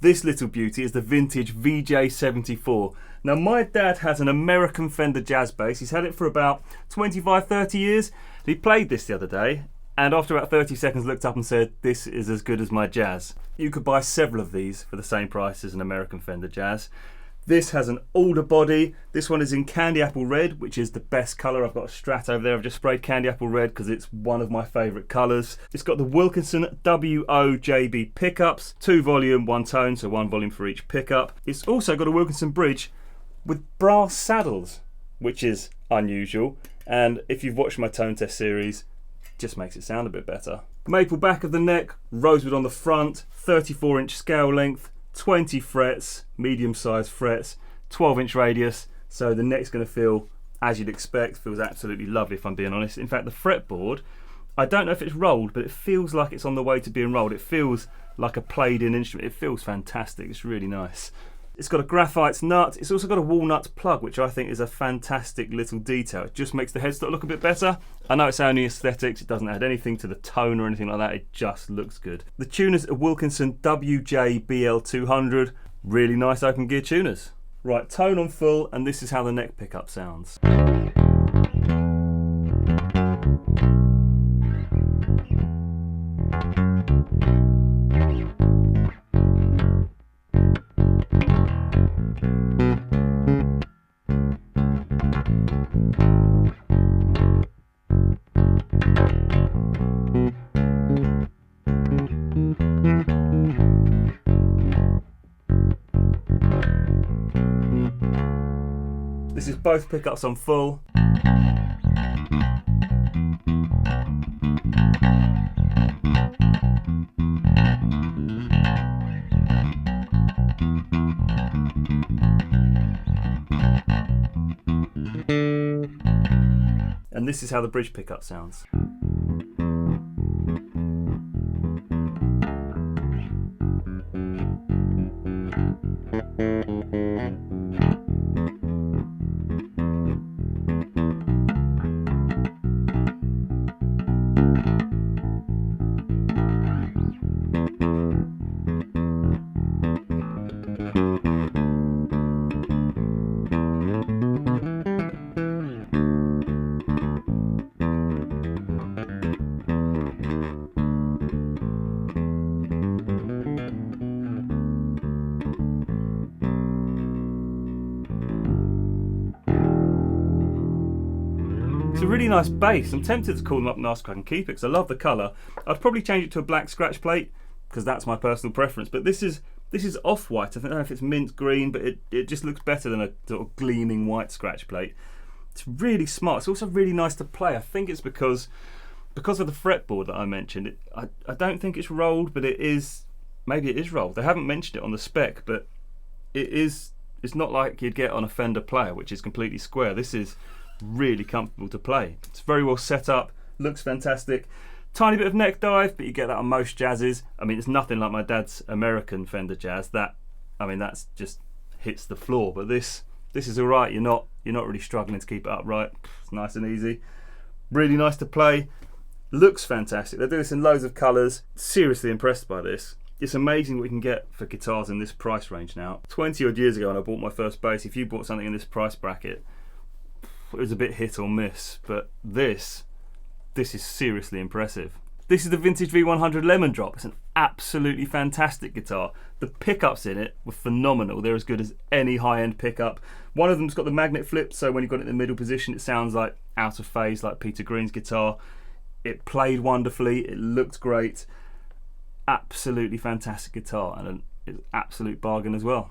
This little beauty is the Vintage VJ74. Now my dad has an American Fender Jazz bass. He's had it for about 25-30 years. He played this the other day and after about 30 seconds looked up and said, "This is as good as my Jazz." You could buy several of these for the same price as an American Fender Jazz. This has an Alder body. This one is in candy apple red, which is the best colour. I've got a Strat over there. I've just sprayed candy apple red because it's one of my favourite colours. It's got the Wilkinson WOJB pickups, 2 volume, 1 tone, so 1 volume for each pickup. It's also got a Wilkinson bridge with brass saddles, which is unusual. And if you've watched my tone test series, it just makes it sound a bit better. Maple back of the neck, rosewood on the front, 34-inch scale length, 20 frets, medium-sized frets, 12-inch radius, so the neck's going to feel, as you'd expect, feels absolutely lovely if I'm being honest. In fact, the fretboard, I don't know if it's rolled, but it feels like it's on the way to being rolled. It feels like a played-in instrument. It feels fantastic. It's really nice. It's got a graphite nut. It's also got a walnut plug, which I think is a fantastic little detail. It just makes the headstock look a bit better. I know it's only aesthetics. It doesn't add anything to the tone or anything like that. It just looks good. The tuners are Wilkinson WJBL200. Really nice open gear tuners. Right, tone on full, and this is how the neck pickup sounds. This is both pickups on full. And this is how the bridge pickup sounds. It's a really nice bass. I'm tempted to call them up and ask if I can keep it because I love the colour. I'd probably change it to a black scratch plate because that's my personal preference. But this is off-white. I don't know if it's mint green, but it just looks better than a sort of gleaming white scratch plate. It's really smart. It's also really nice to play. I think it's because of the fretboard that I mentioned. I don't think it's rolled, but it is. Maybe it is rolled. They haven't mentioned it on the spec, but it is. It's not like you'd get on a Fender player, which is completely square. This is really comfortable to play. It's very well set up, looks fantastic. Tiny bit of neck dive, but you get that on most Jazzes. I mean, it's nothing like my dad's American Fender Jazz. That's just hits the floor. But this is all right. You're not really struggling to keep it upright. It's nice and easy. Really nice to play. Looks fantastic. They do this in loads of colours. Seriously impressed by this. It's amazing what we can get for guitars in this price range now. 20 odd years ago when I bought my first bass, if you bought something in this price bracket, it was a bit hit or miss, but this is seriously impressive. This is the Vintage V100 Lemon Drop. It's an absolutely fantastic guitar. The pickups in it were phenomenal. They're as good as any high-end pickup. One of them's got the magnet flip, so when you've got it in the middle position, it sounds like out of phase, like Peter Green's guitar. It played wonderfully. It looked great. Absolutely fantastic guitar, and an absolute bargain as well.